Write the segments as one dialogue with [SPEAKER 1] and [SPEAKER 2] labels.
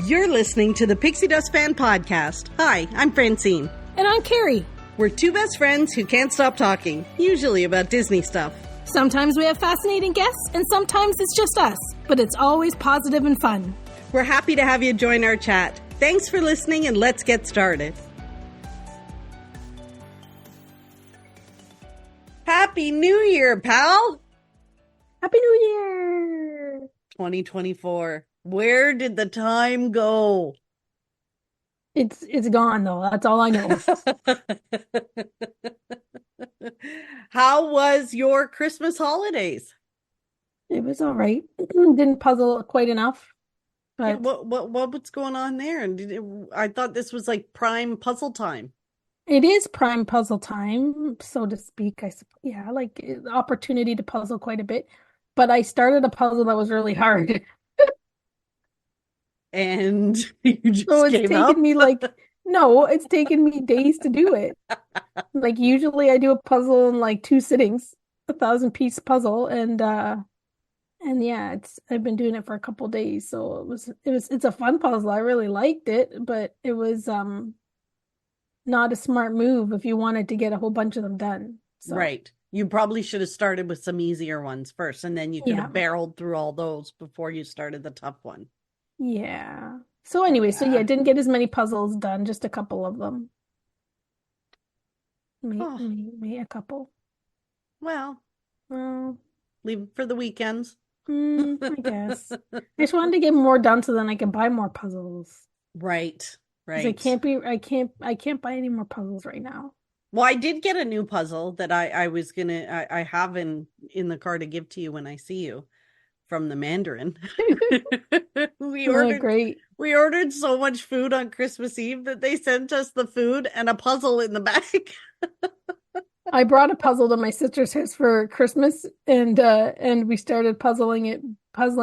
[SPEAKER 1] You're listening to the Pixie Dust Fan Podcast. Hi, I'm Francine.
[SPEAKER 2] And I'm Carrie.
[SPEAKER 1] We're two best friends who can't stop talking, usually about Disney stuff.
[SPEAKER 2] Sometimes we have fascinating guests, and sometimes it's just us, but it's always positive and fun.
[SPEAKER 1] We're happy to have you join our chat. Thanks for listening, and let's get started. Happy New Year, pal!
[SPEAKER 2] Happy New Year!
[SPEAKER 1] 2024. Where did the time go?
[SPEAKER 2] It's gone, though. That's all I know.
[SPEAKER 1] How was your Christmas holidays?
[SPEAKER 2] It was all right. Didn't puzzle quite enough. But
[SPEAKER 1] Yeah, what's going on there? And I thought this was like prime puzzle time.
[SPEAKER 2] it is prime puzzle time, so to speak. Yeah, like the opportunity to puzzle quite a bit. But I started a puzzle that was really hard.
[SPEAKER 1] And you just
[SPEAKER 2] So it's
[SPEAKER 1] gave up?
[SPEAKER 2] taken me it's taken me days to do it. Like usually I do a puzzle in like 2 sittings, 1,000-piece puzzle, and yeah, I've been doing it for a couple days, so it's a fun puzzle. I really liked it, but it was not a smart move if you wanted to get a whole bunch of them done. So
[SPEAKER 1] Right. You probably should have started with some easier ones first, and then you could
[SPEAKER 2] yeah.
[SPEAKER 1] have barreled through all those before you started the tough one.
[SPEAKER 2] Yeah. So anyway,
[SPEAKER 1] Yeah.
[SPEAKER 2] didn't get as many puzzles done, just a couple of them.
[SPEAKER 1] Oh.
[SPEAKER 2] Maybe a couple.
[SPEAKER 1] Well,
[SPEAKER 2] Well,
[SPEAKER 1] leave it for the weekends.
[SPEAKER 2] I guess. I just wanted to get more done so then I can buy more puzzles.
[SPEAKER 1] Right,
[SPEAKER 2] 'Cause
[SPEAKER 1] right.
[SPEAKER 2] I can't buy any more puzzles right now.
[SPEAKER 1] Well, I did get a new puzzle that I have in the car to give to you when I see you from the Mandarin. We
[SPEAKER 2] Great.
[SPEAKER 1] ordered so much food on Christmas Eve that they sent us the food and a puzzle in the bag.
[SPEAKER 2] I brought a puzzle to my sister's house for Christmas, and we started puzzling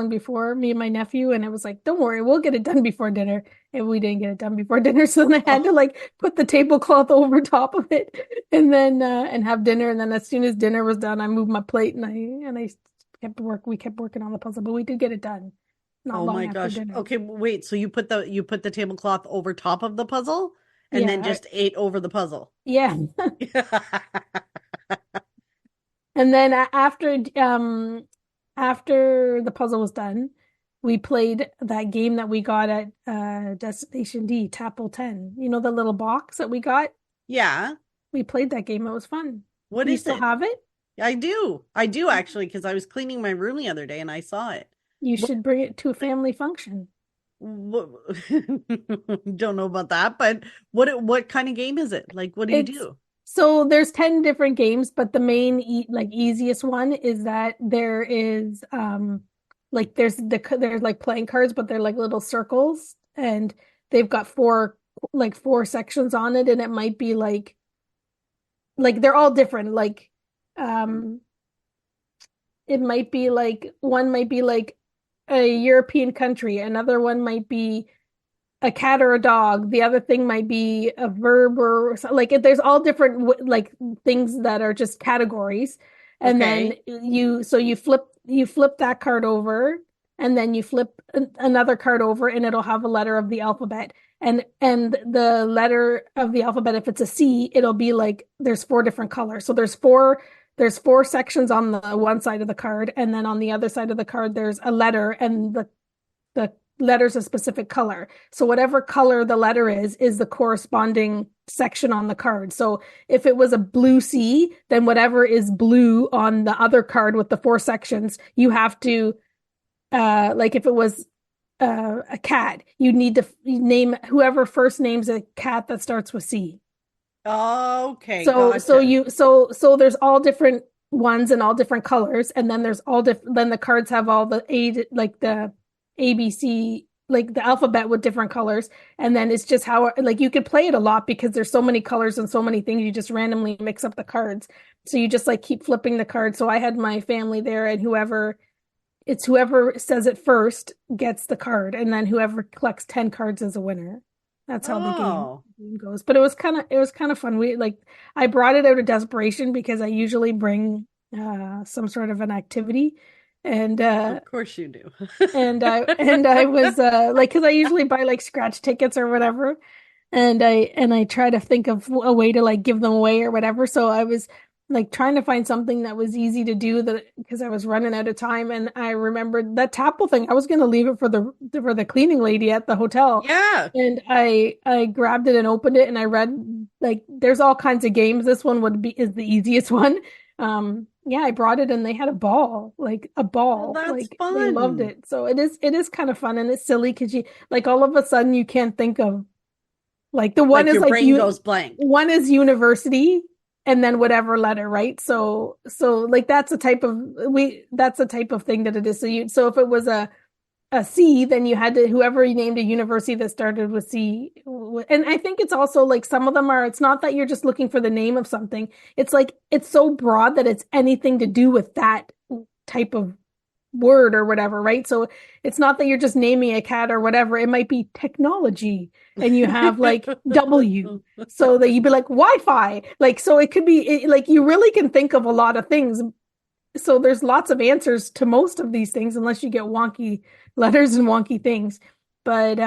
[SPEAKER 2] before, me and my nephew, and it was like, don't worry, we'll get it done before dinner. And we didn't get it done before dinner, so then I had to like put the tablecloth over top of it and then and have dinner. And then as soon as dinner was done, I moved my plate and I we kept working on the puzzle, but we did get it done. Not
[SPEAKER 1] Oh
[SPEAKER 2] long
[SPEAKER 1] my
[SPEAKER 2] after
[SPEAKER 1] gosh.
[SPEAKER 2] dinner.
[SPEAKER 1] Okay, wait. So you put the tablecloth over top of the puzzle and then
[SPEAKER 2] Yeah,
[SPEAKER 1] just ate over the puzzle.
[SPEAKER 2] yeah. And then after the puzzle was done, we played that game that we got at Destination D, Tapple 10. You know, the little box that we got?
[SPEAKER 1] Yeah.
[SPEAKER 2] We played that game. It was fun.
[SPEAKER 1] What
[SPEAKER 2] You
[SPEAKER 1] is
[SPEAKER 2] still
[SPEAKER 1] it?
[SPEAKER 2] have it?
[SPEAKER 1] I do actually, because I was cleaning my room the other day and I saw it.
[SPEAKER 2] You
[SPEAKER 1] What-
[SPEAKER 2] should bring it to a family function.
[SPEAKER 1] Don't know about that, but what kind of game is it? Like, what do you
[SPEAKER 2] It's
[SPEAKER 1] do?
[SPEAKER 2] So there's 10 different games, but the main easiest one is that there is like there's like playing cards, but they're like little circles, and they've got four sections on it, and it might be like they're all different. Like it might be like one might be like a European country, another one might be a cat or a dog, the other thing might be a verb or like there's all different like things that are just categories. And then
[SPEAKER 1] Okay.
[SPEAKER 2] you flip that card over, and then you flip another card over, and it'll have a letter of the alphabet, and the letter of the alphabet, if it's a C, it'll be like there's 4 different colors. So there's four sections on the one side of the card, and then on the other side of the card there's a letter, and the letter's a specific color. So whatever color the letter is the corresponding section on the card. So if it was a blue C, then whatever is blue on the other card with the 4 sections, you have to like if it was a cat, you need to name whoever first names a cat that starts with C.
[SPEAKER 1] Okay,
[SPEAKER 2] So
[SPEAKER 1] gotcha.
[SPEAKER 2] so there's all different ones and all different colors, and then there's all different. Then the cards have all the the ABC, like the alphabet with different colors, and then it's just how like you could play it a lot because there's so many colors and so many things. You just randomly mix up the cards, so you just like keep flipping the cards. So I had my family there, and whoever says it first gets the card, and then whoever collects 10 cards is a winner. That's how the game goes. But it was kind of fun. I brought it out of desperation because I usually bring some sort of an activity, And
[SPEAKER 1] Of course you do.
[SPEAKER 2] and I was like, because I usually buy like scratch tickets or whatever, and I try to think of a way to like give them away or whatever. So I was like trying to find something that was easy to do, that because I was running out of time, and I remembered that Tapple thing. I was going to leave it for the cleaning lady at the hotel.
[SPEAKER 1] Yeah.
[SPEAKER 2] And I grabbed it and opened it, and I read like there's all kinds of games. This one is the easiest one. Yeah, I brought it and they had a ball, like a
[SPEAKER 1] Well,
[SPEAKER 2] ball.
[SPEAKER 1] that's
[SPEAKER 2] Like they loved
[SPEAKER 1] fun.
[SPEAKER 2] it. So it is kind of fun, and it's silly because you like all of a sudden you can't think of like the one
[SPEAKER 1] Like
[SPEAKER 2] is
[SPEAKER 1] your
[SPEAKER 2] like
[SPEAKER 1] brain
[SPEAKER 2] you
[SPEAKER 1] goes blank.
[SPEAKER 2] one is university and then whatever letter, right? So like that's the type of thing that it is. So if it was a C, then you had to whoever you named a university that started with C. And I think it's also like some of them are, it's not that you're just looking for the name of something. It's like it's so broad that it's anything to do with that type of word or whatever, right? So it's not that you're just naming a cat or whatever. It might be technology and you have like W. So that you'd be like Wi-Fi. Like so it could be like you really can think of a lot of things. So there's lots of answers to most of these things unless you get wonky letters and wonky things. But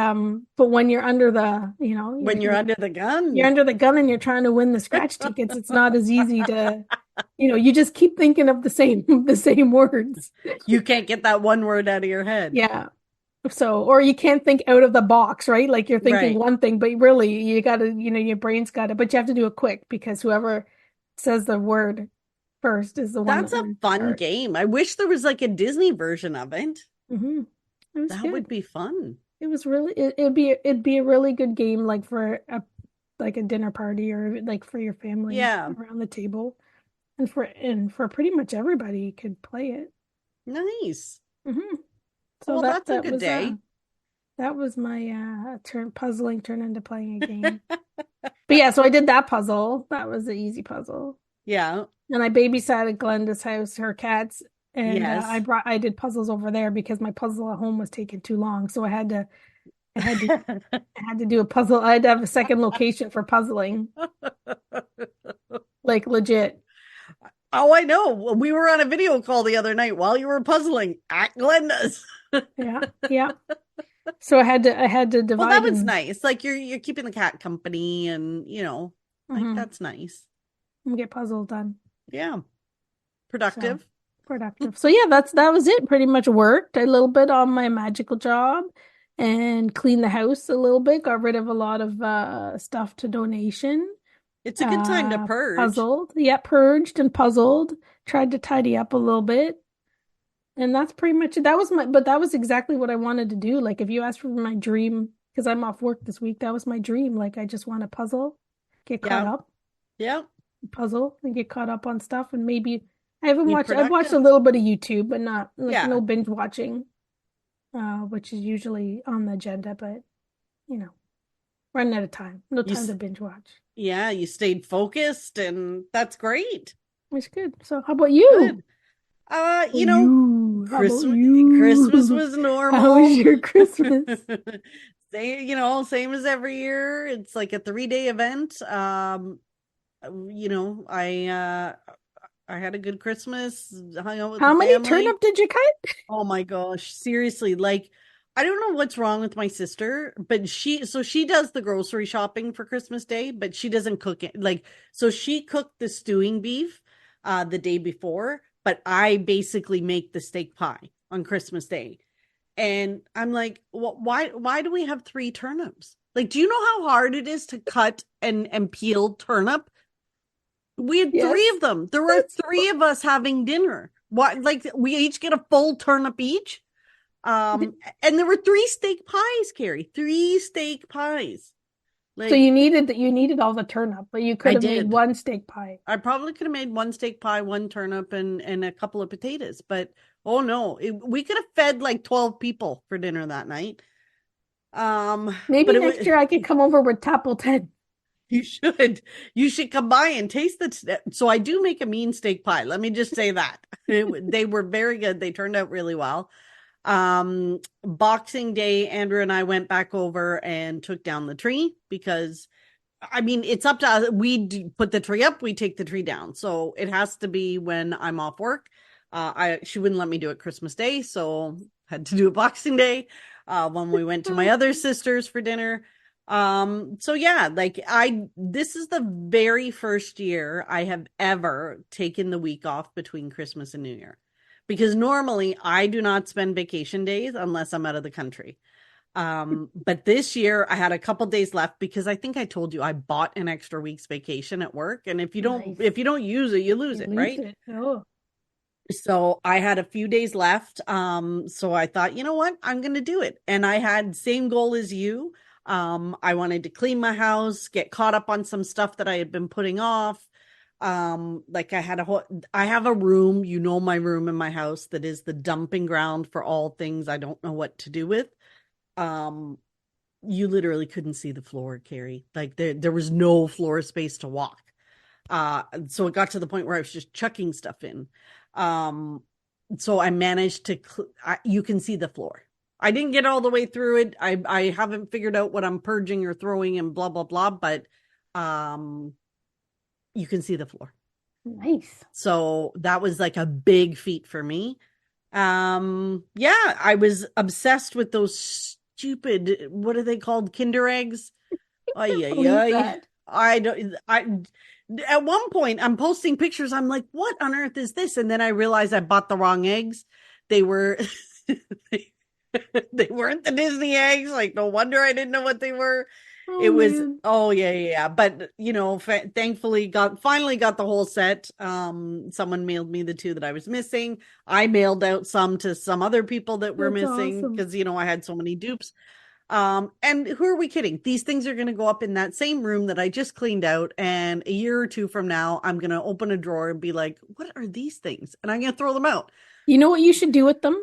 [SPEAKER 2] when you're under the,
[SPEAKER 1] When you're under the
[SPEAKER 2] you're
[SPEAKER 1] gun.
[SPEAKER 2] under the gun and you're trying to win the scratch tickets, it's not as easy to, you just keep thinking of the same words.
[SPEAKER 1] You can't get that one word out of your head.
[SPEAKER 2] Yeah. So, or you can't think out of the box, right? Like you're thinking
[SPEAKER 1] Right.
[SPEAKER 2] one thing, but really you gotta, your brain's got it, but you have to do it quick because whoever says the word first is the one that
[SPEAKER 1] That's a
[SPEAKER 2] wins the
[SPEAKER 1] fun
[SPEAKER 2] card.
[SPEAKER 1] game. I wish there was like a Disney version of it.
[SPEAKER 2] Hmm. It was
[SPEAKER 1] That would
[SPEAKER 2] good.
[SPEAKER 1] be fun.
[SPEAKER 2] It was really, it'd be a really good game, like for a dinner party or like for your family
[SPEAKER 1] Yeah.
[SPEAKER 2] around the table, and for pretty much everybody could play it.
[SPEAKER 1] Nice.
[SPEAKER 2] Hmm. So
[SPEAKER 1] Well,
[SPEAKER 2] that
[SPEAKER 1] that's a
[SPEAKER 2] that
[SPEAKER 1] good
[SPEAKER 2] was
[SPEAKER 1] day.
[SPEAKER 2] that was my turn into playing a game. But yeah, so I did that puzzle. That was an easy puzzle.
[SPEAKER 1] Yeah.
[SPEAKER 2] And I babysat at Glenda's house, her cats, and
[SPEAKER 1] Yes.
[SPEAKER 2] I did puzzles over there because my puzzle at home was taking too long. So I had to I had to do a puzzle. I had to have a second location for puzzling, like legit.
[SPEAKER 1] Oh, I know. We were on a video call the other night while you were puzzling at Glenda's.
[SPEAKER 2] Yeah, yeah. So I had to
[SPEAKER 1] Well, that
[SPEAKER 2] divide
[SPEAKER 1] was
[SPEAKER 2] and
[SPEAKER 1] nice. Like you're keeping the cat company and, like
[SPEAKER 2] mhm,
[SPEAKER 1] that's nice.
[SPEAKER 2] get puzzles done.
[SPEAKER 1] Yeah.
[SPEAKER 2] So
[SPEAKER 1] Productive.
[SPEAKER 2] productive. So yeah, that was it. Pretty much worked a little bit on my magical job and cleaned the house a little bit, got rid of a lot of stuff to donation.
[SPEAKER 1] It's a good time to purge.
[SPEAKER 2] Puzzled. Yeah, purged and puzzled. Tried to tidy up a little bit. And that's pretty much it. But that was exactly what I wanted to do. Like if you asked for my dream, because I'm off work this week, that was my dream. Like I just want to puzzle, get caught
[SPEAKER 1] Yeah.
[SPEAKER 2] up,
[SPEAKER 1] Yeah.
[SPEAKER 2] puzzle and get caught up on stuff. And maybe
[SPEAKER 1] Be
[SPEAKER 2] I've watched a
[SPEAKER 1] productive.
[SPEAKER 2] little bit of YouTube, but not like
[SPEAKER 1] Yeah.
[SPEAKER 2] no binge watching, which is usually on the agenda, but you know, running out of time. No
[SPEAKER 1] You
[SPEAKER 2] time to binge watch.
[SPEAKER 1] yeah, you stayed focused and that's great.
[SPEAKER 2] It's good. So how about you?
[SPEAKER 1] Good.
[SPEAKER 2] Oh, you. How about
[SPEAKER 1] Christmas
[SPEAKER 2] you?
[SPEAKER 1] was
[SPEAKER 2] How was
[SPEAKER 1] normal.
[SPEAKER 2] your Christmas?
[SPEAKER 1] Same as every year. It's like a 3-day event. I had a good Christmas, hung out with the
[SPEAKER 2] How many
[SPEAKER 1] family.
[SPEAKER 2] turnip did you cut?
[SPEAKER 1] Oh my gosh, seriously, like I don't know what's wrong with my sister, but she does the grocery shopping for Christmas Day, but she doesn't cook it. Like so she cooked the stewing beef the day before, but I basically make the steak pie on Christmas Day. And I'm like, why do we have 3 turnips? Like, do you know how hard it is to cut and peel turnip? We had
[SPEAKER 2] Yes.
[SPEAKER 1] 3 of them. There were
[SPEAKER 2] That's
[SPEAKER 1] 3 of us having dinner. What, like we each get a full turnip each. And there were 3 steak pies, Carrie. 3 steak pies.
[SPEAKER 2] so
[SPEAKER 1] Like
[SPEAKER 2] you needed all the turnip, but you could
[SPEAKER 1] I
[SPEAKER 2] have made
[SPEAKER 1] did.
[SPEAKER 2] one steak pie.
[SPEAKER 1] I probably could have made 1 steak pie, 1 turnip, and a couple of potatoes. But oh no, we could have fed like 12 people for dinner that night.
[SPEAKER 2] Maybe
[SPEAKER 1] But it
[SPEAKER 2] next
[SPEAKER 1] was
[SPEAKER 2] year I could come over with Tapple 10.
[SPEAKER 1] you should come by and taste the. So I do make a mean steak pie. Let me just say that they were very good. They turned out really well. Boxing Day, Andrew and I went back over and took down the tree because I mean it's up to us. We put the tree up, we take the tree down. So it has to be when I'm off work. She wouldn't let me do it Christmas Day, so had to do it Boxing Day when we went to my other sister's for dinner. So yeah, like this is the very first year I have ever taken the week off between Christmas and New Year. Because normally I do not spend vacation days unless I'm out of the country. But this year I had a couple days left because I think I told you I bought an extra week's vacation at work. And
[SPEAKER 2] Nice.
[SPEAKER 1] if you don't use it, you lose
[SPEAKER 2] You
[SPEAKER 1] it,
[SPEAKER 2] lose
[SPEAKER 1] right?
[SPEAKER 2] it. Oh,
[SPEAKER 1] So I had a few days left. So I thought, you know what? I'm gonna do it. And I had same goal as you. I wanted to clean my house, get caught up on some stuff that I had been putting off. Like I have a room, my room in my house that is the dumping ground for all things I don't know what to do with. Um, you literally couldn't see the floor, Carrie. Like there was no floor space to walk. So it got to the point where I was just chucking stuff in. Um, so I managed to, you can see the floor. I didn't get all the way through it. I haven't figured out what I'm purging or throwing and blah, blah, blah, but, you can see the floor.
[SPEAKER 2] nice.
[SPEAKER 1] So that was like a big feat for me. Yeah, I was obsessed with those stupid, what are they called? Kinder eggs? Ay, ay,
[SPEAKER 2] Believe
[SPEAKER 1] ay.
[SPEAKER 2] that.
[SPEAKER 1] I don't, I, at one point I'm posting pictures. I'm like, what on earth is this? And then I realized I bought the wrong eggs. They were, they, they weren't the Disney eggs. Like, no wonder I didn't know what they were.
[SPEAKER 2] Oh
[SPEAKER 1] It was,
[SPEAKER 2] man.
[SPEAKER 1] oh yeah, yeah, yeah. But thankfully finally got the whole set. Someone mailed me the two that I was missing. I mailed out some to some other people that were
[SPEAKER 2] That's
[SPEAKER 1] missing
[SPEAKER 2] awesome.
[SPEAKER 1] because, I had so many dupes. And who are we kidding? These things are going to go up in that same room that I just cleaned out. And a year or two from now, I'm going to open a drawer and be like, what are these things? And I'm going to throw them out.
[SPEAKER 2] You know what you should do with them?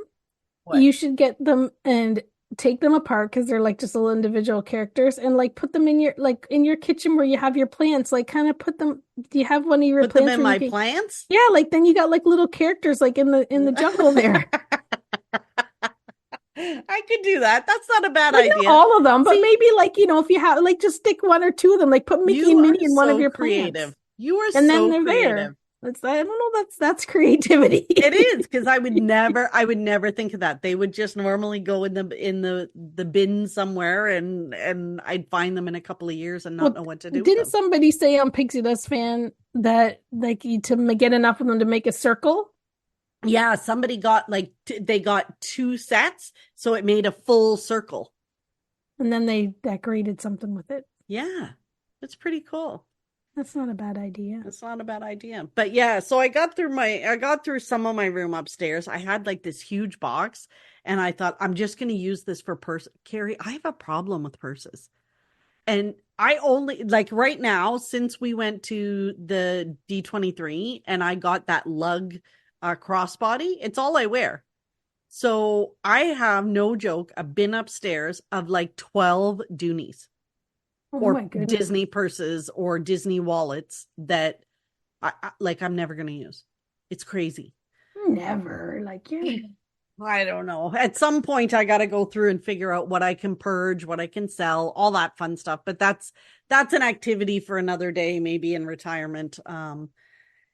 [SPEAKER 1] What?
[SPEAKER 2] You should get them and take them apart because they're like just little individual characters and like put them in your kitchen where you have your plants. Like kind of put them. Do you have one of your
[SPEAKER 1] Put them
[SPEAKER 2] plants
[SPEAKER 1] in
[SPEAKER 2] where you
[SPEAKER 1] my
[SPEAKER 2] can?
[SPEAKER 1] plants?
[SPEAKER 2] Yeah, like then you got like little characters like in the jungle there.
[SPEAKER 1] I could do that. That's not a bad
[SPEAKER 2] Like not
[SPEAKER 1] idea.
[SPEAKER 2] all of them, but
[SPEAKER 1] See,
[SPEAKER 2] maybe like if you have like just stick one or two of them, like put Mickey
[SPEAKER 1] you
[SPEAKER 2] and
[SPEAKER 1] are
[SPEAKER 2] Minnie in one of
[SPEAKER 1] so
[SPEAKER 2] your plants,
[SPEAKER 1] creative. You are
[SPEAKER 2] and then
[SPEAKER 1] so
[SPEAKER 2] they're
[SPEAKER 1] creative.
[SPEAKER 2] there. That's I don't know. That's creativity.
[SPEAKER 1] It is because I would never think of that. They would just normally go in the bin somewhere, and I'd find them in a couple of years and not
[SPEAKER 2] Well,
[SPEAKER 1] know what to do with
[SPEAKER 2] didn't
[SPEAKER 1] them.
[SPEAKER 2] somebody say on Pixie Dust Fan that like to get enough of them to make a circle,
[SPEAKER 1] Yeah, somebody got like they got two sets, so it made a full circle.
[SPEAKER 2] and then they decorated something with it?
[SPEAKER 1] Yeah, it's pretty cool.
[SPEAKER 2] That's not a bad idea.
[SPEAKER 1] It's not a bad idea. But yeah, so I got through some of my room upstairs. I had like this huge box, and I thought I'm just going to use this for purse. Carrie, I have a problem with purses. And I only like right now since we went to the D23 and I got that lug crossbody, it's all I wear. So I have no joke a bin upstairs of like 12 Doonies
[SPEAKER 2] Oh
[SPEAKER 1] or
[SPEAKER 2] my goodness.
[SPEAKER 1] Disney purses or Disney wallets that I'm never going to use. It's crazy.
[SPEAKER 2] Never. Like, yeah.
[SPEAKER 1] I don't know. At some point I got to go through and figure out what I can purge, what I can sell, all that fun stuff, but that's an activity for another day, maybe in retirement.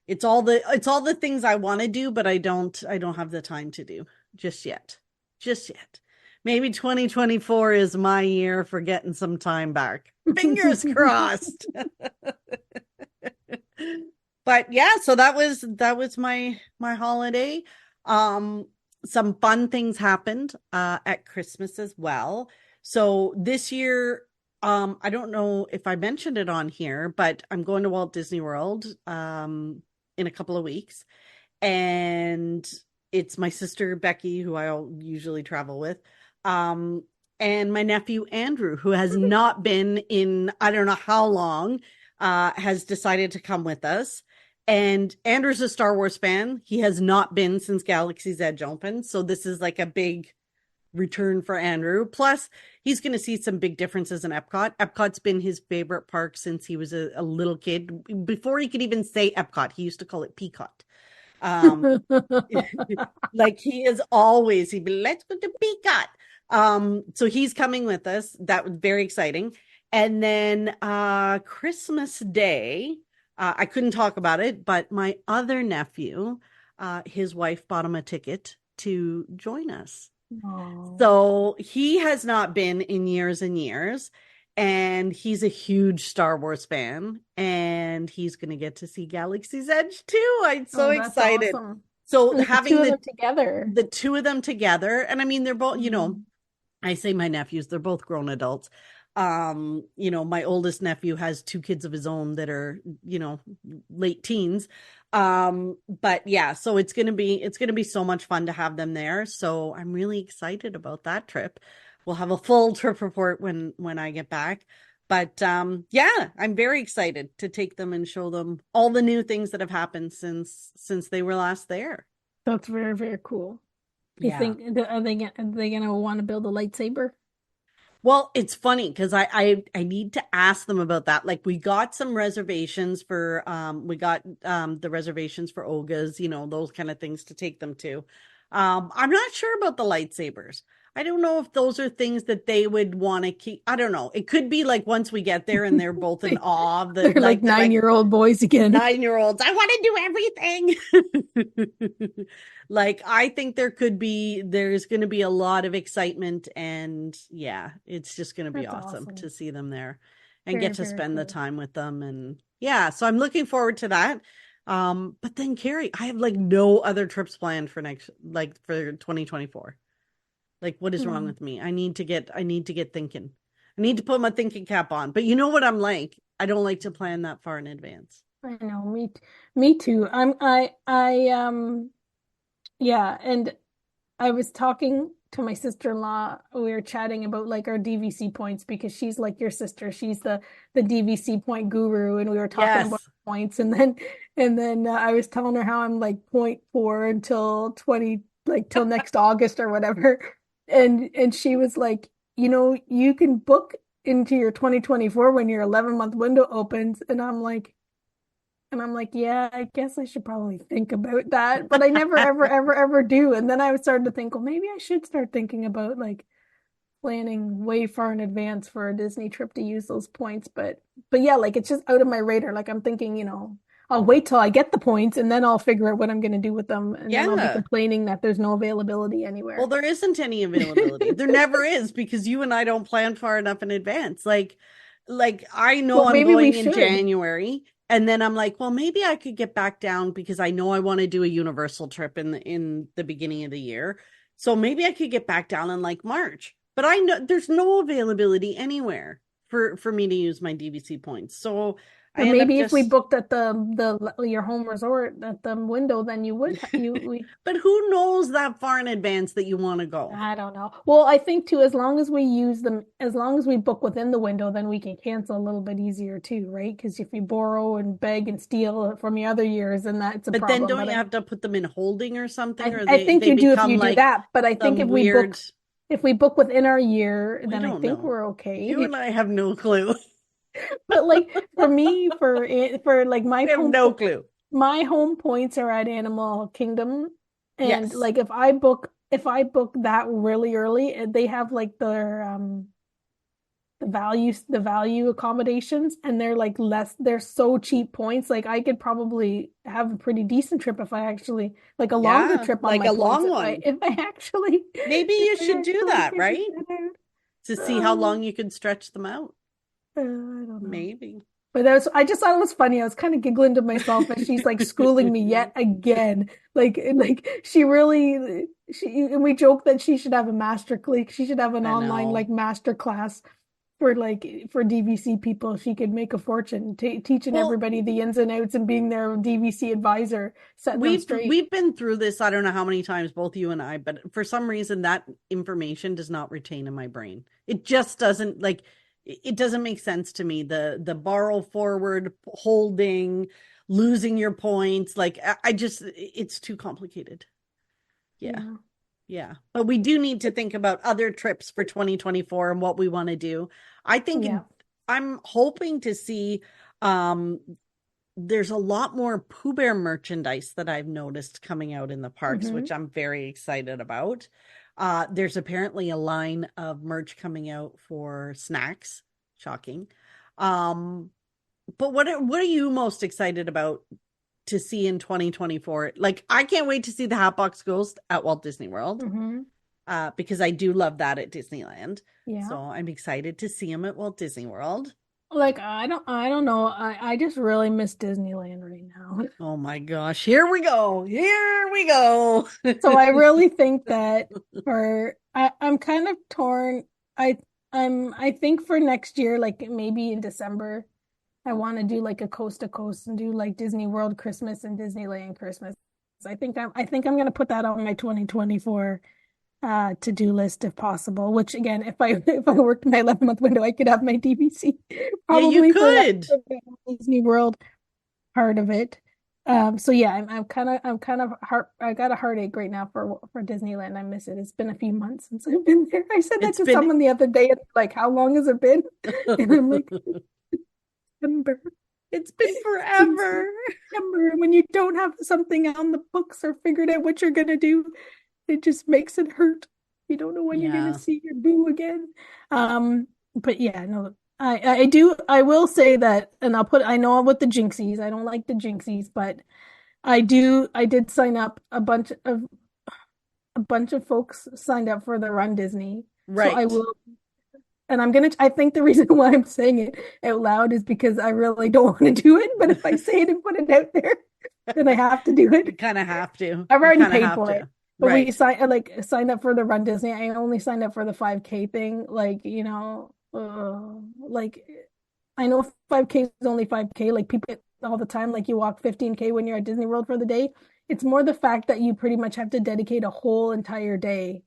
[SPEAKER 1] It's all the things I want to do, but I don't have the time to do just yet. Just yet. Maybe 2024 is my year for getting some time back. Fingers crossed. But yeah, so that was my holiday. Some fun things happened at Christmas as well. So this year, I don't know if I mentioned it on here, but I'm going to Walt Disney World in a couple of weeks, and it's my sister Becky, who I usually travel with, um, and my nephew Andrew, who has not been in I don't know how long, has decided to come with us. And Andrew's a Star Wars fan. He has not been since Galaxy's Edge opened, so this is like a big return for Andrew. Plus, he's going to see some big differences in Epcot. Epcot's been his favorite park since he was a little kid. Before he could even say Epcot, he used to call it Peacot. Um, like he'd be, let's go to Peacot. So he's coming with us. That was very exciting. And then Christmas Day, I couldn't talk about it, but my other nephew his wife bought him a ticket to join us.
[SPEAKER 2] Oh,
[SPEAKER 1] So he has not been in years and years, and he's a huge Star Wars fan, and he's going to get to see Galaxy's Edge too. I'm so
[SPEAKER 2] oh, that's
[SPEAKER 1] excited.
[SPEAKER 2] awesome.
[SPEAKER 1] So
[SPEAKER 2] And the two
[SPEAKER 1] having
[SPEAKER 2] of them together.
[SPEAKER 1] the two of them together, and I mean they're both,
[SPEAKER 2] Mm.
[SPEAKER 1] I say my nephews, they're both grown adults. My oldest nephew has two kids of his own that are, late teens. But yeah, so it's gonna be so much fun to have them there. So I'm really excited about that trip. We'll have a full trip report when I get back. But yeah, I'm very excited to take them and show them all the new things that have happened since they were last there.
[SPEAKER 2] That's very, very cool. You
[SPEAKER 1] Yeah.
[SPEAKER 2] think are they gonna want to build a lightsaber?
[SPEAKER 1] Well, it's funny because I need to ask them about that. Like we got some reservations for the reservations for Olga's, those kind of things to take them to. I'm not sure about the lightsabers. I don't know if those are things that they would want to keep. I don't know. It could be like once we get there and they're both in awe of
[SPEAKER 2] They're like
[SPEAKER 1] they're like
[SPEAKER 2] 9-year-old boys again.
[SPEAKER 1] 9-year-olds. I want to do everything. Like I think there's going to be a lot of excitement, and yeah, it's just going to be
[SPEAKER 2] That's
[SPEAKER 1] awesome to
[SPEAKER 2] awesome.
[SPEAKER 1] see them there and
[SPEAKER 2] Very,
[SPEAKER 1] get to
[SPEAKER 2] very
[SPEAKER 1] spend the
[SPEAKER 2] cool.
[SPEAKER 1] time with them. And yeah, so I'm looking forward to that. But then Carrie, I have like no other trips planned for like for 2024. Like what is wrong
[SPEAKER 2] Hmm.
[SPEAKER 1] with me? I need to get thinking. I need to put my thinking cap on. But you know what I'm like? I don't like to plan that far in advance.
[SPEAKER 2] I know, me too. Yeah, and I was talking to my sister-in-law. We were chatting about like our DVC points because she's like your sister. She's the DVC point guru, and we were talking about
[SPEAKER 1] Yes.
[SPEAKER 2] points. And then I was telling her how I'm like point 4 until 20, like till next August or whatever. And she was like, you can book into your 2024 when your 11-month window opens. And I'm like, yeah, I guess I should probably think about that. But I never, ever, ever, ever do. And then I started to think, well, maybe I should start thinking about like planning way far in advance for a Disney trip to use those points. But yeah, like it's just out of my radar. Like I'm thinking, I'll wait till I get the points and then I'll figure out what I'm going to do with them. And then I'll be
[SPEAKER 1] Yeah.
[SPEAKER 2] complaining that there's no availability
[SPEAKER 1] Well,
[SPEAKER 2] anywhere.
[SPEAKER 1] there isn't any availability. There never is because you and I don't plan far enough in advance. Like I know
[SPEAKER 2] Well,
[SPEAKER 1] I'm
[SPEAKER 2] maybe we
[SPEAKER 1] going in
[SPEAKER 2] should.
[SPEAKER 1] January, and then I'm like, well, maybe I could get back down because I know I want to do a Universal trip in the beginning of the year. So maybe I could get back down in like March. But I know there's no availability anywhere for me to use my DVC points. So I
[SPEAKER 2] Or
[SPEAKER 1] end up
[SPEAKER 2] maybe if we
[SPEAKER 1] just
[SPEAKER 2] booked at the your home resort at the window, then you would you we
[SPEAKER 1] but who knows that far in advance that you want to go?
[SPEAKER 2] I don't know. Well, I think too, as long as we use them, as long as we book within the window, then we can cancel a little bit easier too, right? Because if you borrow and beg and steal from the other years, then that's a
[SPEAKER 1] But then
[SPEAKER 2] problem.
[SPEAKER 1] don't
[SPEAKER 2] But
[SPEAKER 1] you
[SPEAKER 2] I,
[SPEAKER 1] have to put them in holding or something,
[SPEAKER 2] I,
[SPEAKER 1] or
[SPEAKER 2] I
[SPEAKER 1] they
[SPEAKER 2] think
[SPEAKER 1] they
[SPEAKER 2] you do if
[SPEAKER 1] become
[SPEAKER 2] you do
[SPEAKER 1] like
[SPEAKER 2] that. But I think
[SPEAKER 1] some
[SPEAKER 2] if we
[SPEAKER 1] weird.
[SPEAKER 2] book within our year,
[SPEAKER 1] We
[SPEAKER 2] then I
[SPEAKER 1] don't
[SPEAKER 2] think
[SPEAKER 1] know.
[SPEAKER 2] we're
[SPEAKER 1] You
[SPEAKER 2] okay.
[SPEAKER 1] and I have no clue.
[SPEAKER 2] But like for me, for like
[SPEAKER 1] We have no clue.
[SPEAKER 2] my home points are at Animal Kingdom, and
[SPEAKER 1] Yes.
[SPEAKER 2] like if I book that really early, they have like the value accommodations, and they're like less, they're so cheap points. Like I could probably have a pretty decent trip if I actually like a longer
[SPEAKER 1] Yeah,
[SPEAKER 2] trip on
[SPEAKER 1] like
[SPEAKER 2] my
[SPEAKER 1] a
[SPEAKER 2] points
[SPEAKER 1] long
[SPEAKER 2] if I
[SPEAKER 1] one.
[SPEAKER 2] if I actually
[SPEAKER 1] Maybe
[SPEAKER 2] if
[SPEAKER 1] you
[SPEAKER 2] I
[SPEAKER 1] should do
[SPEAKER 2] actually
[SPEAKER 1] that,
[SPEAKER 2] figure
[SPEAKER 1] right?
[SPEAKER 2] that
[SPEAKER 1] To
[SPEAKER 2] out.
[SPEAKER 1] see how long you can stretch them out.
[SPEAKER 2] I don't know.
[SPEAKER 1] Maybe.
[SPEAKER 2] But I just thought it was funny. I was kind of giggling to myself as she's like schooling me yet again. Like and we joke that she should have a master clique. She should have an
[SPEAKER 1] I
[SPEAKER 2] online like
[SPEAKER 1] know.
[SPEAKER 2] master class for DVC people. She could make a fortune teaching
[SPEAKER 1] Well,
[SPEAKER 2] everybody the ins and outs and being their DVC advisor, setting them straight.
[SPEAKER 1] we've been through this, I don't know how many times, both you and I, but for some reason that information does not retain in my brain. It just doesn't like it doesn't make sense to me. The borrow forward holding, losing your points, like I just it's too complicated. Yeah.
[SPEAKER 2] Yeah.
[SPEAKER 1] Yeah. But we do need to think about other trips for 2024 and what we want to do. I think
[SPEAKER 2] Yeah.
[SPEAKER 1] I'm hoping to see um there's a lot more Pooh Bear merchandise that I've noticed coming out in the parks,
[SPEAKER 2] Hmm.
[SPEAKER 1] which I'm very excited about. There's apparently a line of merch coming out for snacks. Shocking. Um, but what are you most excited about to see in 2024. Like, I can't wait to see the Hatbox Ghost at Walt Disney World, because I do love that at Disneyland.
[SPEAKER 2] Yeah.
[SPEAKER 1] So I'm excited to see him at Walt Disney World.
[SPEAKER 2] Like I don't know. I just really miss Disneyland right now.
[SPEAKER 1] Oh my gosh, here we go. Here we go.
[SPEAKER 2] So I really think that I'm kind of torn. I I think for next year, like maybe in December, I want to do like a coast to coast and do like Disney World Christmas and Disneyland Christmas. I think I'm gonna put that on my 2024 to-do list if possible, which again, if I worked my 11-month window, I could have my DVC
[SPEAKER 1] Yeah, you
[SPEAKER 2] probably for
[SPEAKER 1] could.
[SPEAKER 2] the Disney World part of it. So yeah, I'm kind of heart I got a heartache right now for Disneyland. I miss it. It's been a few months since I've been there. I said that
[SPEAKER 1] It's
[SPEAKER 2] to
[SPEAKER 1] been
[SPEAKER 2] someone the other day, and like, how long has it been? And I'm like, September.
[SPEAKER 1] it's been forever.
[SPEAKER 2] September. When you don't have something on the books or figured out what you're gonna do, it just makes it hurt. You don't know when you're gonna
[SPEAKER 1] Yeah.
[SPEAKER 2] see your boo again. But yeah, no, I will say that, and I know with the jinxies, I don't like the jinxies, but I did sign up a bunch of folks signed up for the Run Disney. So I
[SPEAKER 1] Right.
[SPEAKER 2] will, and I think the reason why I'm saying it out loud is because I really don't want to do it, but if I say it and put it out there, then I have to do
[SPEAKER 1] You
[SPEAKER 2] it.
[SPEAKER 1] kind of have to.
[SPEAKER 2] I've
[SPEAKER 1] You
[SPEAKER 2] already
[SPEAKER 1] kind of
[SPEAKER 2] paid
[SPEAKER 1] have
[SPEAKER 2] for it.
[SPEAKER 1] to.
[SPEAKER 2] But
[SPEAKER 1] Right.
[SPEAKER 2] signed up for the Run Disney. I only signed up for the 5K thing. Like, like I know 5K is only 5K. Like people all the time, like you walk 15K when you're at Disney World for the day. It's more the fact that you pretty much have to dedicate a whole entire day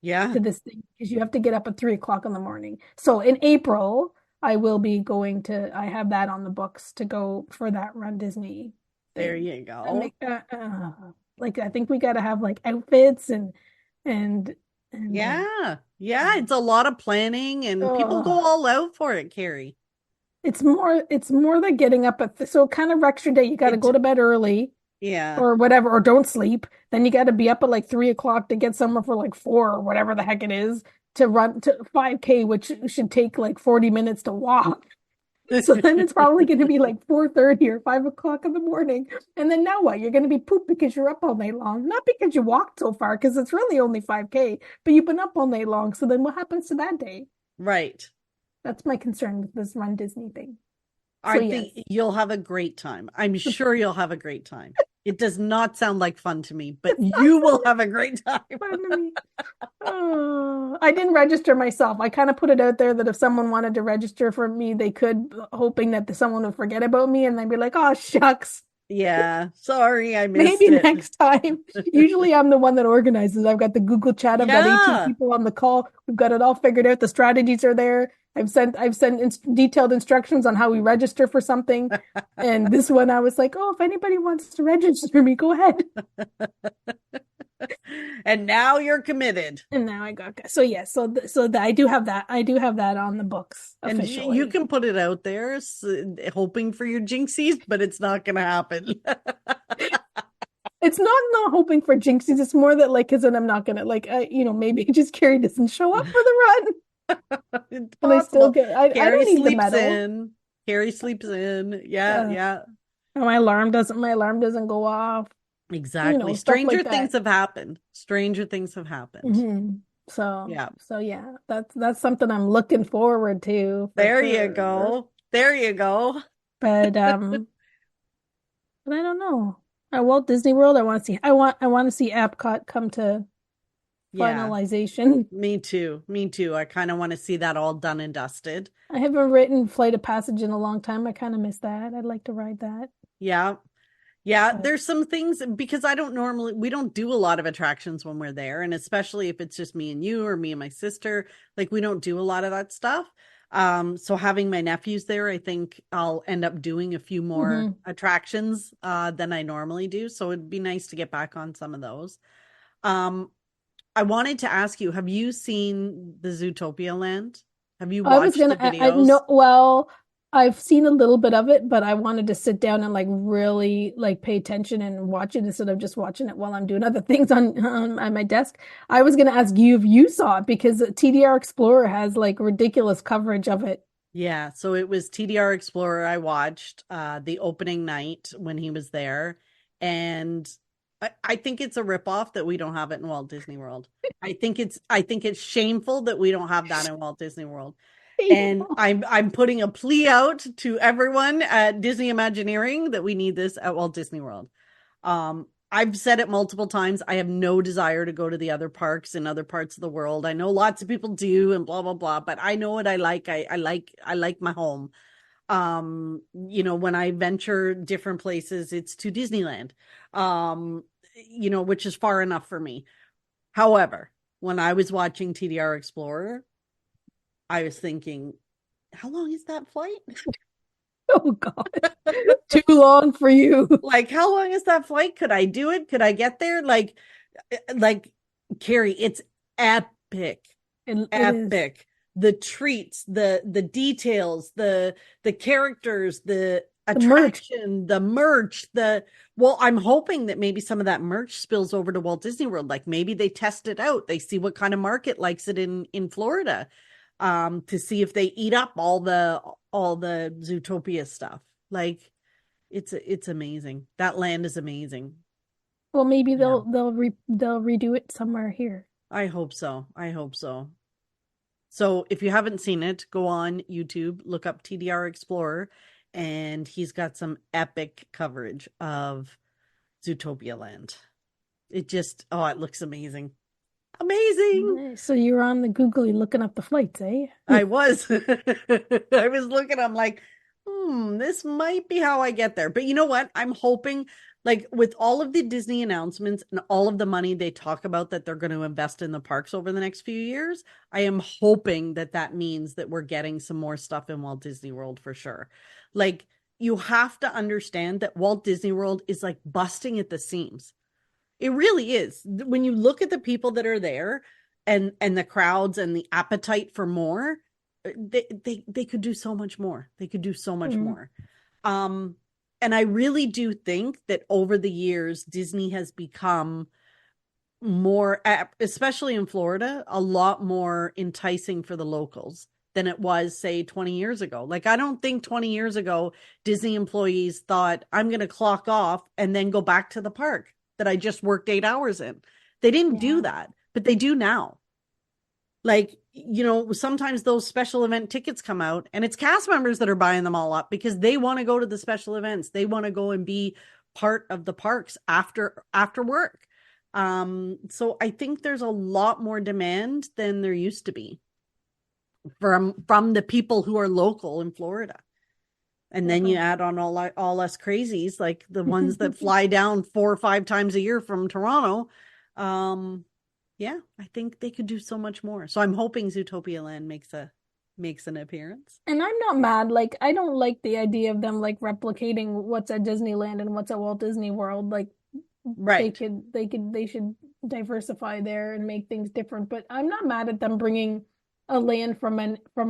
[SPEAKER 1] Yeah.
[SPEAKER 2] to this thing because you have to get up at 3 o'clock in the morning. So in April, I will be going to, I have that on the books to go for that Run Disney
[SPEAKER 1] There
[SPEAKER 2] thing.
[SPEAKER 1] you
[SPEAKER 2] And
[SPEAKER 1] go.
[SPEAKER 2] like I think we got to have like outfits and and
[SPEAKER 1] Yeah. Yeah. It's a lot of planning and people go
[SPEAKER 2] uh,
[SPEAKER 1] all out for it, Carrie.
[SPEAKER 2] it's more the getting up at so it kind of wrecks your day. You got to
[SPEAKER 1] It,
[SPEAKER 2] go to bed early
[SPEAKER 1] yeah.
[SPEAKER 2] or whatever, or don't sleep. Then you got to be up at like 3 o'clock to get somewhere for like 4 or whatever the heck it is to run to 5K, which should take like 40 minutes to walk. So then it's probably going to be like 4:30 or 5 o'clock in the morning. And then now what? You're going to be pooped because you're up all night long. Not because you walked so far, because it's really only 5K, but you've been up all night long. So then what happens to that day?
[SPEAKER 1] Right.
[SPEAKER 2] That's my concern with this Run Disney thing. So
[SPEAKER 1] I
[SPEAKER 2] yes.
[SPEAKER 1] think you'll have a great time. I'm sure you'll have a great time. It does not sound like fun to me, but
[SPEAKER 2] It's not
[SPEAKER 1] you will have a great time.
[SPEAKER 2] fun to me. Oh, I didn't register myself. I kind of put it out there that if someone wanted to register for me, they could, hoping that someone would forget about me and they'd be like, oh, shucks.
[SPEAKER 1] Yeah. Sorry, I missed
[SPEAKER 2] Maybe
[SPEAKER 1] it.
[SPEAKER 2] next time. Usually I'm the one that organizes. I've got the Google chat. I've got 18
[SPEAKER 1] Yeah.
[SPEAKER 2] people on the call. We've got it all figured out. The strategies are there. I've sent detailed instructions on how we register for something. And this one I was like, "Oh, if anybody wants to register me, go ahead."
[SPEAKER 1] And now you're committed.
[SPEAKER 2] And now I got so yeah, I do have that. I do have that on the books
[SPEAKER 1] And you
[SPEAKER 2] officially.
[SPEAKER 1] can put it out there, hoping for your jinxies, but it's not going to happen.
[SPEAKER 2] It's not hoping for jinxies. It's more that like, because then I'm not gonna like, maybe just Carrie doesn't show up for the run,
[SPEAKER 1] It's
[SPEAKER 2] and I still
[SPEAKER 1] possible.
[SPEAKER 2] get. I
[SPEAKER 1] Carrie
[SPEAKER 2] don't need the
[SPEAKER 1] sleeps
[SPEAKER 2] medal.
[SPEAKER 1] in. Carrie sleeps in. Yeah,
[SPEAKER 2] Uh,
[SPEAKER 1] yeah,
[SPEAKER 2] and my alarm doesn't go off.
[SPEAKER 1] exactly.
[SPEAKER 2] Stuff
[SPEAKER 1] Stranger
[SPEAKER 2] like
[SPEAKER 1] things
[SPEAKER 2] that.
[SPEAKER 1] have happened. Stranger things have happened. Yeah.
[SPEAKER 2] So yeah, that's something I'm looking forward to for
[SPEAKER 1] There you
[SPEAKER 2] sure.
[SPEAKER 1] go. There you go.
[SPEAKER 2] But but I don't know. At Walt Disney World, I want to see Epcot come to
[SPEAKER 1] Yeah,
[SPEAKER 2] finalization.
[SPEAKER 1] me too. Me too. I kind of want to see that all done and dusted.
[SPEAKER 2] I haven't written Flight of Passage in a long time. I kind of miss that. I'd like to ride that.
[SPEAKER 1] Yeah. Yeah,
[SPEAKER 2] But
[SPEAKER 1] there's some things because we don't do a lot of attractions when we're there. And especially if it's just me and you or me and my sister, like we don't do a lot of that stuff. So having my nephews there, I think I'll end up doing a few more
[SPEAKER 2] mhm.
[SPEAKER 1] attractions than I normally do. So it'd be nice to get back on some of those. Um, I wanted to ask you, have you seen the Zootopia land? Have you
[SPEAKER 2] I was
[SPEAKER 1] watched
[SPEAKER 2] gonna,
[SPEAKER 1] the
[SPEAKER 2] I
[SPEAKER 1] videos?
[SPEAKER 2] know, well, I've seen a little bit of it, but I wanted to sit down and like really like pay attention and watch it instead of just watching it while I'm doing other things on my desk. I was gonna ask you if you saw it because TDR Explorer has like ridiculous coverage of it.
[SPEAKER 1] Yeah, so it was TDR Explorer I watched the opening night when he was there. And I think it's a ripoff that we don't have it in Walt Disney World. I think it's shameful that we don't have that in Walt Disney World. And I'm putting a plea out to everyone at Disney Imagineering that we need this at Walt Disney World. I've said it multiple times. I have no desire to go to the other parks in other parts of the world. I know lots of people do and blah blah blah, but I know what I like. I like my home. When I venture different places, it's to Disneyland. Which is far enough for me. However, when I was watching TDR Explorer, I was thinking, how long is that flight?
[SPEAKER 2] Oh God, too long for you.
[SPEAKER 1] Like, how long is that flight? Could I do it? Could I get there? Like Carrie, it's epic,
[SPEAKER 2] It is
[SPEAKER 1] epic. The treats, the details, the characters, the
[SPEAKER 2] the merch.
[SPEAKER 1] attraction, the merch, the well, I'm hoping that maybe some of that merch spills over to Walt Disney World. Like maybe they test it out. They see what kind of market likes it in Florida, to see if they eat up all the Zootopia stuff. Like it's amazing. That land is amazing.
[SPEAKER 2] Well, maybe
[SPEAKER 1] Yeah.
[SPEAKER 2] they'll redo it somewhere here.
[SPEAKER 1] I hope so. I hope so. So if you haven't seen it, go on YouTube, look up TDR Explorer, and he's got some epic coverage of Zootopia Land. It looks amazing. Amazing.
[SPEAKER 2] Nice. So you're on the Googly looking up the flights, eh?
[SPEAKER 1] I was. I was looking, I'm like, this might be how I get there. But you know what? I'm hoping, like, with all of the Disney announcements and all of the money they talk about that they're going to invest in the parks over the next few years, I am hoping that that means that we're getting some more stuff in Walt Disney World for sure. Like, you have to understand that Walt Disney World is like busting at the seams. It really is. When you look at the people that are there and the crowds and the appetite for more, they could do so much more. They could do so much
[SPEAKER 2] Mhm.
[SPEAKER 1] more. Um, and I really do think that over the years, Disney has become more, especially in Florida, a lot more enticing for the locals than it was, say, 20 years ago. Like, I don't think 20 years ago, Disney employees thought, I'm going to clock off and then go back to the park that I just worked 8 hours in. They didn't do
[SPEAKER 2] Yeah.
[SPEAKER 1] that, but they do now. Like, sometimes those special event tickets come out and it's cast members that are buying them all up because they want to go to the special events. They want to go and be part of the parks after work. So I think there's a lot more demand than there used to be from the people who are local in Florida. And then you
[SPEAKER 2] Definitely.
[SPEAKER 1] add on all us crazies, like the ones that fly down 4 or 5 times a year from Toronto. Yeah, I think they could do so much more. So I'm hoping Zootopia Land makes an appearance.
[SPEAKER 2] And I'm not mad. Like, I don't like the idea of them like replicating what's at Disneyland and what's at Walt Disney World. Like,
[SPEAKER 1] Right.
[SPEAKER 2] they should diversify there and make things different. But I'm not mad at them bringing a land from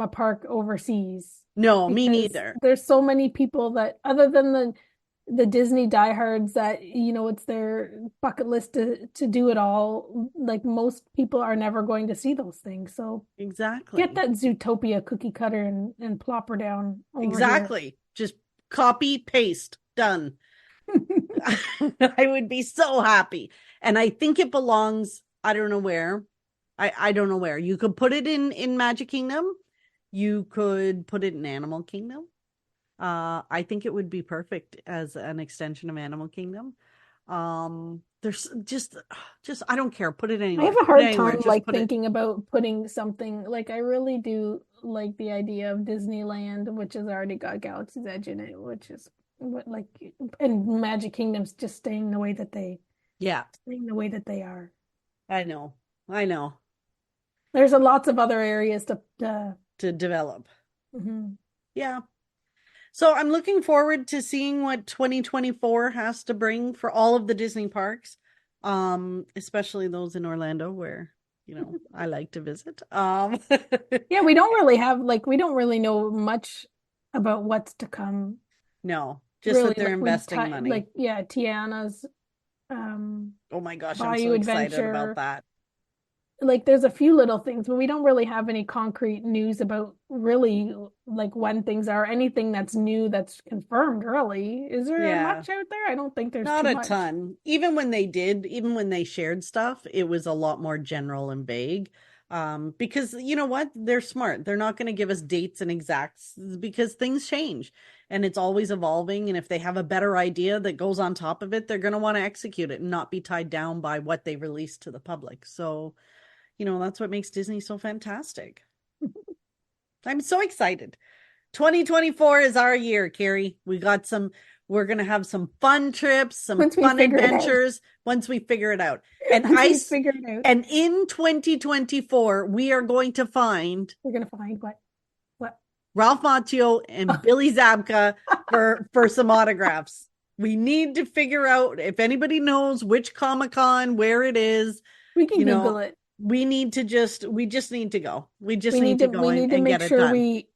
[SPEAKER 2] a park overseas
[SPEAKER 1] No, me
[SPEAKER 2] because
[SPEAKER 1] neither.
[SPEAKER 2] there's so many people that other than the Disney diehards that it's their bucket list to do it all. Like most people are never going to see those things. So get
[SPEAKER 1] Exactly.
[SPEAKER 2] that Zootopia cookie cutter and plop her down over here.
[SPEAKER 1] Exactly. Just copy, paste, done. I would be so happy. And I think it belongs, I don't know where. I don't know where. You could put it in Magic Kingdom. You could put it in Animal Kingdom. I think it would be perfect as an extension of Animal Kingdom. There's just I don't care. Put it
[SPEAKER 2] I have
[SPEAKER 1] anywhere.
[SPEAKER 2] a
[SPEAKER 1] Put it
[SPEAKER 2] hard
[SPEAKER 1] anywhere.
[SPEAKER 2] time
[SPEAKER 1] Just
[SPEAKER 2] like
[SPEAKER 1] put it.
[SPEAKER 2] thinking about putting something like I really do like the idea of Disneyland, which has already got Galaxy's Edge in it, which is what like and Magic Kingdom's just
[SPEAKER 1] Yeah,
[SPEAKER 2] staying the way that they are.
[SPEAKER 1] I know. I know.
[SPEAKER 2] There's a lots of other areas to
[SPEAKER 1] To develop.
[SPEAKER 2] mhm.
[SPEAKER 1] Yeah. So I'm looking forward to seeing what 2024 has to bring for all of the Disney parks, especially those in Orlando where, I like to visit.
[SPEAKER 2] Yeah, we don't really have like we don't really know much about what's to come.
[SPEAKER 1] No, just
[SPEAKER 2] Really,
[SPEAKER 1] that they're investing money.
[SPEAKER 2] like yeah, Tiana's um
[SPEAKER 1] Oh my gosh, I'm so
[SPEAKER 2] Bayou
[SPEAKER 1] excited about
[SPEAKER 2] Adventure.
[SPEAKER 1] that.
[SPEAKER 2] like there's a few little things, but we don't really have any concrete news about really like when things are anything that's new that's confirmed, really. Is there
[SPEAKER 1] Yeah.
[SPEAKER 2] much out there? I don't think there's
[SPEAKER 1] Not
[SPEAKER 2] too
[SPEAKER 1] a
[SPEAKER 2] much.
[SPEAKER 1] ton. Even when they shared stuff, it was a lot more general and vague. Because you know what? They're smart. They're not going to give us dates and exacts because things change and it's always evolving. And if they have a better idea that goes on top of it, they're going to want to execute it and not be tied down by what they release to the public. So, that's what makes Disney so fantastic. I'm so excited. 2024 is our year, Carrie. We're going to have some fun trips, some
[SPEAKER 2] Once we
[SPEAKER 1] fun
[SPEAKER 2] figure it out.
[SPEAKER 1] adventures once we figure it out. And
[SPEAKER 2] Once we figure it out,
[SPEAKER 1] and in 2024, we are going to find
[SPEAKER 2] we're gonna find what
[SPEAKER 1] Ralph Macchio and Billy Zabka for some autographs. We need to figure out if anybody knows which Comic-Con, where it is,
[SPEAKER 2] we can
[SPEAKER 1] you
[SPEAKER 2] Google
[SPEAKER 1] know,
[SPEAKER 2] it.
[SPEAKER 1] we just need to go. We just need to go
[SPEAKER 2] We need to
[SPEAKER 1] and
[SPEAKER 2] make
[SPEAKER 1] get it
[SPEAKER 2] sure
[SPEAKER 1] done.
[SPEAKER 2] we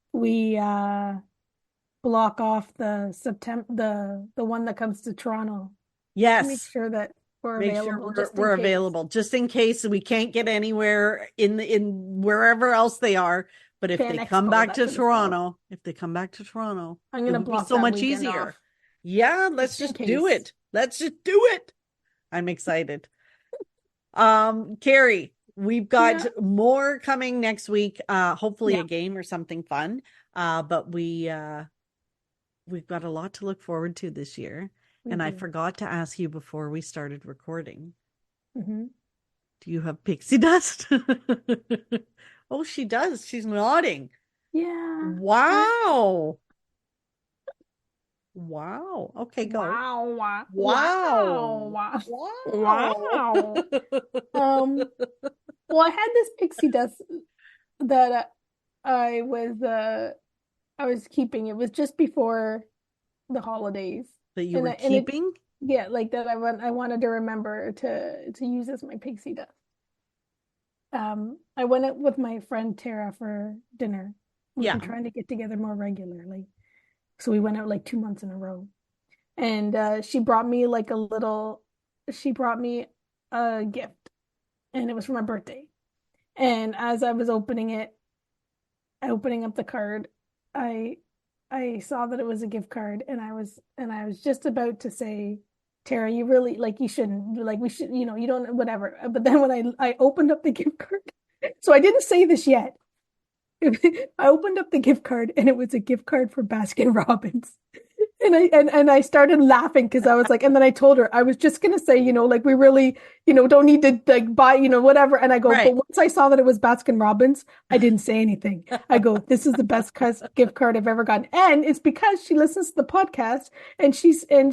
[SPEAKER 2] block off the September the one that comes to Toronto. Make
[SPEAKER 1] Yes.
[SPEAKER 2] sure that we're
[SPEAKER 1] Make sure
[SPEAKER 2] available just in
[SPEAKER 1] we're
[SPEAKER 2] case.
[SPEAKER 1] available just in case we can't get anywhere in wherever else they are. But if
[SPEAKER 2] Fan
[SPEAKER 1] they come
[SPEAKER 2] Expo,
[SPEAKER 1] back
[SPEAKER 2] that's
[SPEAKER 1] to
[SPEAKER 2] what it's called.
[SPEAKER 1] Toronto,
[SPEAKER 2] I'm
[SPEAKER 1] it
[SPEAKER 2] gonna
[SPEAKER 1] would be
[SPEAKER 2] block
[SPEAKER 1] so
[SPEAKER 2] that
[SPEAKER 1] much
[SPEAKER 2] weekend off
[SPEAKER 1] easier. Yeah, let's
[SPEAKER 2] just in
[SPEAKER 1] just do
[SPEAKER 2] case.
[SPEAKER 1] it. Let's just do it. I'm excited. Carrie, we've got
[SPEAKER 2] Yeah,
[SPEAKER 1] more coming next week. Hopefully a
[SPEAKER 2] yeah,
[SPEAKER 1] game or something fun. But we've got a lot to look forward to this year.
[SPEAKER 2] we
[SPEAKER 1] And I
[SPEAKER 2] do.
[SPEAKER 1] forgot to ask you before we started recording.
[SPEAKER 2] Hmm.
[SPEAKER 1] Do you have pixie dust? Oh, she does. She's nodding.
[SPEAKER 2] Yeah.
[SPEAKER 1] Wow. Wow. Okay, go.
[SPEAKER 2] Wow.
[SPEAKER 1] Wow.
[SPEAKER 2] Wow.
[SPEAKER 1] Wow.
[SPEAKER 2] Wow. Um, well, I had this pixie dust that I was I was keeping. It was just before the holidays.
[SPEAKER 1] That you
[SPEAKER 2] And
[SPEAKER 1] were
[SPEAKER 2] it
[SPEAKER 1] keeping?
[SPEAKER 2] yeah, like that I wanted to remember to use as my pixie dust. I went out with my friend Tara for dinner. We've been
[SPEAKER 1] Yeah.
[SPEAKER 2] trying to get together more regularly. So we went out like 2 months in a row. And she brought me a gift and it was for my birthday. And as I was opening up the card, I I saw that it was a gift card and I was just about to say, Tara, you really like you shouldn't like we should, you don't whatever. But then when I opened up the gift card, so I didn't say this yet. I opened up the gift card and it was a gift card for Baskin Robbins. And I started laughing because I was like, and then I told her I was just gonna say, like we really, don't need to like buy, whatever. And I go, but
[SPEAKER 1] Right.
[SPEAKER 2] once I saw that it was Baskin Robbins, I didn't say anything. I go, this is the best gift card I've ever gotten, and it's because she listens to the podcast and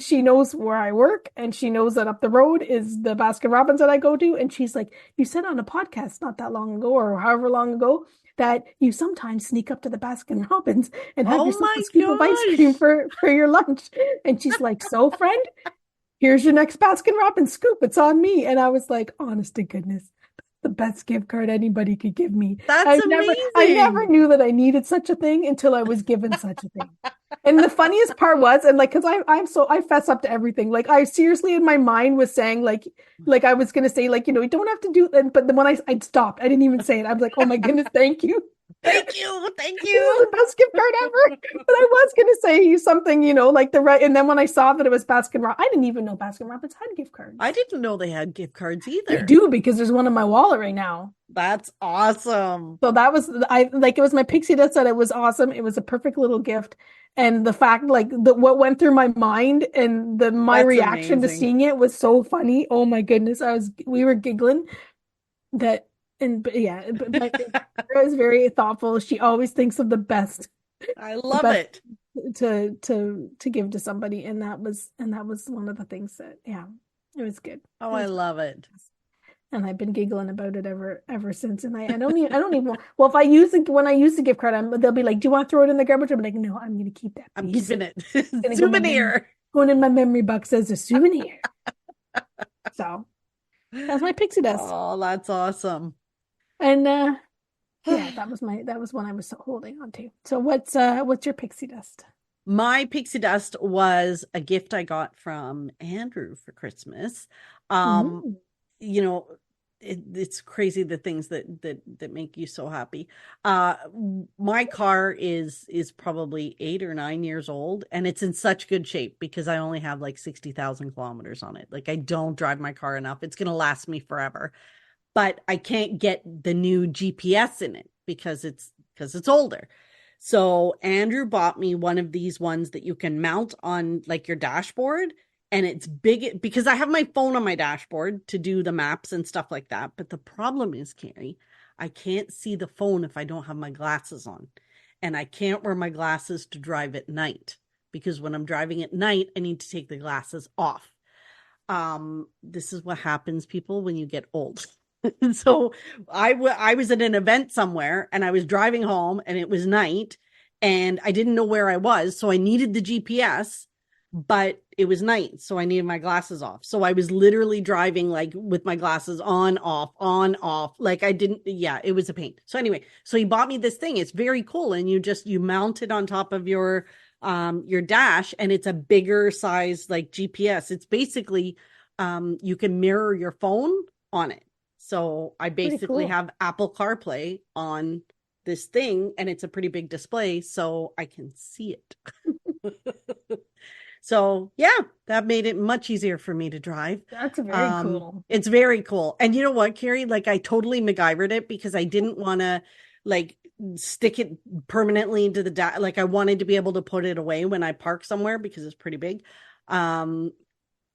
[SPEAKER 2] she knows where I work and she knows that up the road is the Baskin Robbins that I go to, and she's like, you said on a podcast not that long ago or however long ago that you sometimes sneak up to the Baskin Robbins and have
[SPEAKER 1] Oh
[SPEAKER 2] yourself a
[SPEAKER 1] my
[SPEAKER 2] scoop of ice cream
[SPEAKER 1] gosh.
[SPEAKER 2] for your lunch. And she's like, so friend, here's your next Baskin Robbins scoop. It's on me. And I was like, honest to goodness, the best gift card anybody could give me.
[SPEAKER 1] That's
[SPEAKER 2] I never
[SPEAKER 1] amazing.
[SPEAKER 2] knew that I needed such a thing until I was given such a thing. And the funniest part was, and like, cause I fess up to everything. Like I seriously in my mind was saying like I was going to say like, you don't have to do that. But then when I stopped, I didn't even say it. I was like, oh my goodness, thank you.
[SPEAKER 1] Thank you. Thank
[SPEAKER 2] This is
[SPEAKER 1] you.
[SPEAKER 2] the best gift card ever. But I was gonna say something, like the right. And then when I saw that it was Baskin Robbins, I didn't even know Baskin Robbins had gift
[SPEAKER 1] I
[SPEAKER 2] cards.
[SPEAKER 1] didn't know they had gift cards
[SPEAKER 2] They
[SPEAKER 1] either.
[SPEAKER 2] do because there's one in my wallet right now.
[SPEAKER 1] That's awesome.
[SPEAKER 2] So that was I like it was my pixie dust that it was awesome. It was a perfect little gift. And the fact like what went through my mind and my
[SPEAKER 1] That's
[SPEAKER 2] reaction to
[SPEAKER 1] amazing.
[SPEAKER 2] seeing it was so funny. Oh my goodness. We were giggling that and but yeah, but my Sarah is very thoughtful. She always thinks of
[SPEAKER 1] I
[SPEAKER 2] the
[SPEAKER 1] love
[SPEAKER 2] best
[SPEAKER 1] it.
[SPEAKER 2] to give to somebody, and that was one of the things that yeah, it was good.
[SPEAKER 1] Oh,
[SPEAKER 2] It
[SPEAKER 1] I
[SPEAKER 2] was,
[SPEAKER 1] love it.
[SPEAKER 2] and I've been giggling about it ever since. And I don't even well if when I use the gift card, they'll be like, "Do you want to throw it in the garbage?" I'm like, "No, I'm gonna keep that
[SPEAKER 1] I'm
[SPEAKER 2] piece.
[SPEAKER 1] keeping
[SPEAKER 2] It's
[SPEAKER 1] it.
[SPEAKER 2] gonna
[SPEAKER 1] Souvenir.
[SPEAKER 2] going in my memory box as a souvenir." So that's my pixie dust,
[SPEAKER 1] Oh, that's awesome.
[SPEAKER 2] and yeah, that was one I was holding on to. So what's your pixie dust?
[SPEAKER 1] My pixie dust was a gift I got from Andrew for Christmas. Um,
[SPEAKER 2] Mm.
[SPEAKER 1] you know, it's crazy the things that make you so happy. My car is probably 8 or 9 years old, and it's in such good shape because I only have like 60,000 kilometers on it. Like, I don't drive my car enough. It's gonna last me forever, but I can't get the new GPS in it because it's older. So Andrew bought me one of these ones that you can mount on like your dashboard, and it's big because I have my phone on my dashboard to do the maps and stuff like that. But the problem is, Carrie, I can't see the phone if I don't have my glasses on, and I can't wear my glasses to drive at night because when I'm driving at night, I need to take the glasses off. This is what happens, people, when you get old. So I was at an event somewhere and I was driving home and it was night and I didn't know where I was. So I needed the GPS, but it was night. So I needed my glasses off. So I was literally driving like with my glasses on, off. Like it was a pain. So anyway, so he bought me this thing. It's very cool. And you mount it on top of your dash, and it's a bigger size, like GPS. It's basically, you can mirror your phone on it. So I basically have Apple CarPlay on this thing, and it's a pretty big display, so I can see it. So yeah, that made it much easier for me to drive.
[SPEAKER 2] That's very cool.
[SPEAKER 1] It's very cool. And you know what, Carrie? Like, I totally MacGyvered it because I didn't want to like stick it permanently into the like I wanted to be able to put it away when I park somewhere because it's pretty big.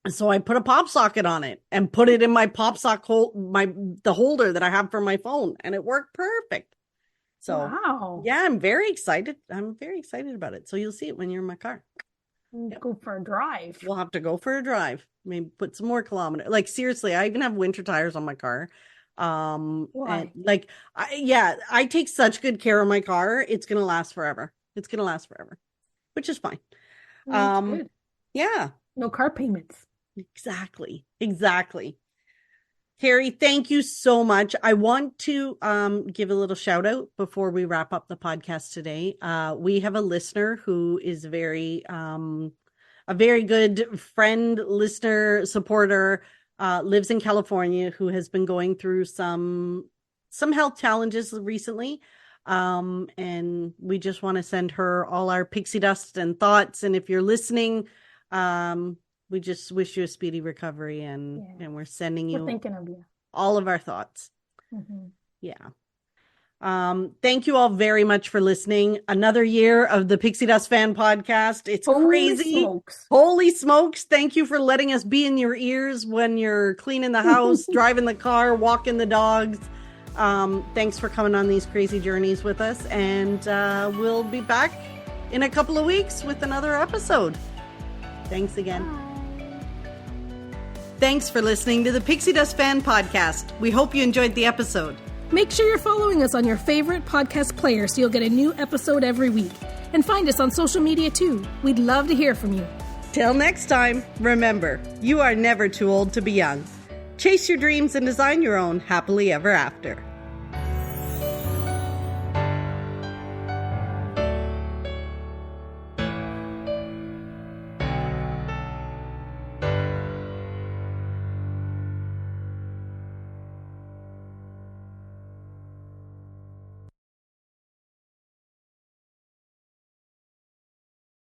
[SPEAKER 1] So I put a pop socket on it and put it in my pop socket the holder that I have for my phone, and it worked perfect. So
[SPEAKER 2] wow.
[SPEAKER 1] Yeah, I'm very excited. I'm very excited about it. So you'll see it when you're in my car.
[SPEAKER 2] Go for a drive.
[SPEAKER 1] We'll have to go for a drive. Maybe put some more kilometers. Like, seriously, I even have winter tires on my car.
[SPEAKER 2] Why?
[SPEAKER 1] And like, I take such good care of my car. It's gonna last forever. It's gonna last forever, which is fine.
[SPEAKER 2] That's good.
[SPEAKER 1] Yeah.
[SPEAKER 2] No car payments.
[SPEAKER 1] Exactly. Carrie, thank you so much. I want to give a little shout out before we wrap up the podcast today. We have a listener who is a very good friend, listener, supporter, lives in California, who has been going through some health challenges recently. And we just want to send her all our pixie dust and thoughts. And if you're listening, we just wish you a speedy recovery, and we're sending you
[SPEAKER 2] thinking of you.
[SPEAKER 1] All of our thoughts.
[SPEAKER 2] Mm-hmm.
[SPEAKER 1] Yeah. Thank you all very much for listening. Another year of the Pixie Dust Fan Podcast. It's crazy. Holy smokes. Thank you for letting us be in your ears when you're cleaning the house, driving the car, walking the dogs. Thanks for coming on these crazy journeys with us. And we'll be back in a couple of weeks with another episode. Thanks again.
[SPEAKER 2] Bye.
[SPEAKER 1] Thanks for listening to the Pixie Dust Fan Podcast. We hope you enjoyed the episode.
[SPEAKER 2] Make sure you're following us on your favorite podcast player so you'll get a new episode every week. And find us on social media too. We'd love to hear from you.
[SPEAKER 1] Till next time, remember, you are never too old to be young. Chase your dreams and design your own happily ever after.